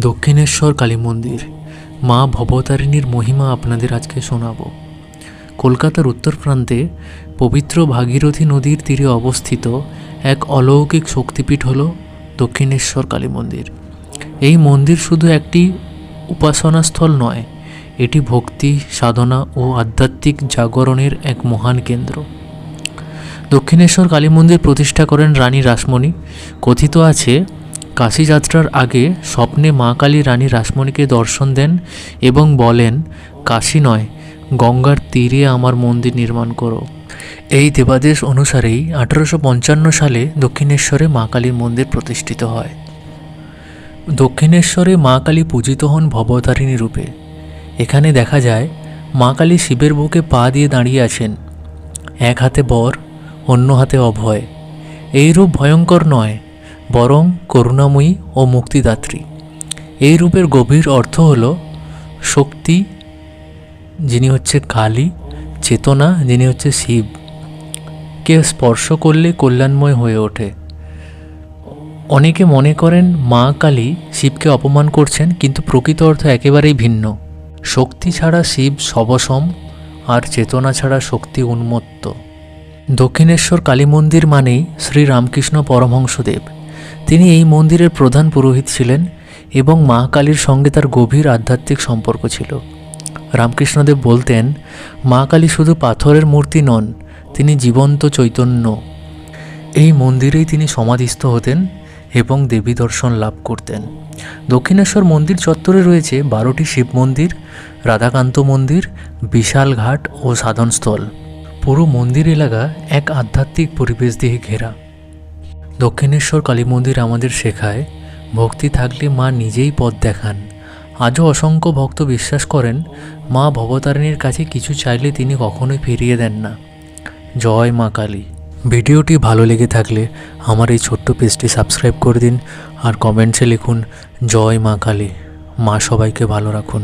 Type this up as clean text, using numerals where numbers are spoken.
দক্ষিণেশ্বর কালী মন্দির। মা ভবতারিণীর মহিমা আপনাদের আজকে শোনাবো। কলকাতার উত্তর প্রান্তে পবিত্র ভাগীরথী নদীর তীরে অবস্থিত এক অলৌকিক শক্তিপীঠ হল দক্ষিণেশ্বর কালী মন্দির। এই মন্দির শুধু একটি উপাসনাস্থল নয়, এটি ভক্তি, সাধনা ও আধ্যাত্মিক জাগরণের এক মহান কেন্দ্র। দক্ষিণেশ্বর কালী মন্দির প্রতিষ্ঠা করেন রানী রাসমণি। কথিত আছে, কাশী যাত্রার আগে স্বপ্নে মা কালী রানী রাসমণিকে দর্শন দেন এবং বলেন, কাশী নয়, গঙ্গার তীরে আমার মন্দির নির্মাণ করো। এই দেবাদেশ অনুসারেই 1855 সালে দক্ষিণেশ্বরে মা কালীর মন্দির প্রতিষ্ঠিত হয়। দক্ষিণেশ্বরে মা কালী পূজিত হন ভবতারিণী রূপে। এখানে দেখা যায় মা কালী শিবের বুকে পা দিয়ে দাঁড়িয়ে আছেন, এক হাতে বর, অন্য হাতে অভয়। এই রূপ ভয়ঙ্কর নয়, বরং করুণাময়ী ও মুক্তিদাত্রী। এই রূপের গভীর অর্থ হল শক্তি, যিনি হচ্ছে কালী, চেতনা, যিনি হচ্ছে শিব। কে স্পর্শ করলে কল্যাণময় হয়ে ওঠে। অনেকে মনে করেন মা কালী শিবকে অপমান করছেন, কিন্তু প্রকৃত অর্থ একেবারেই ভিন্ন। শক্তি ছাড়া শিব সবসম, আর চেতনা ছাড়া শক্তি উন্মত্ত। দক্ষিণেশ্বর কালী মন্দির মানেই শ্রী রামকৃষ্ণ পরমহংসদেব। তিনি এই মন্দিরের প্রধান পুরোহিত ছিলেন এবং মা কালীর সঙ্গে তার গভীর আধ্যাত্মিক সম্পর্ক ছিল। রামকৃষ্ণদেব বলতেন, মা কালী শুধু পাথরের মূর্তি নন, তিনি জীবন্ত চৈতন্য। এই মন্দিরেই তিনি সমাধিস্থ হতেন এবং দেবী দর্শন লাভ করতেন। দক্ষিণেশ্বর মন্দির চত্বরে রয়েছে 12টি শিব মন্দির, রাধাকান্ত মন্দির, বিশাল ঘাট ও সাধনস্থল। পুরো মন্দির এলাকা এক আধ্যাত্মিক পরিবেশ দিয়ে ঘেরা। দক্ষিণেশ্বর কালী মন্দির আমাদের শেখায়, ভক্তি থাকলে মা নিজেই পথ দেখান। আজও অসংখ্য ভক্ত বিশ্বাস করেন, মা ভবতারিণীর কাছে কিছু চাইলে তিনি কখনোই ফিরিয়ে দেন না। জয় মা কালী। ভিডিওটি ভালো লেগে থাকলে আমার এই ছোট্ট পেজটি সাবস্ক্রাইব করে দিন আর কমেন্টসে লিখুন, জয় মা কালী। মা সবাইকে ভালো রাখুন।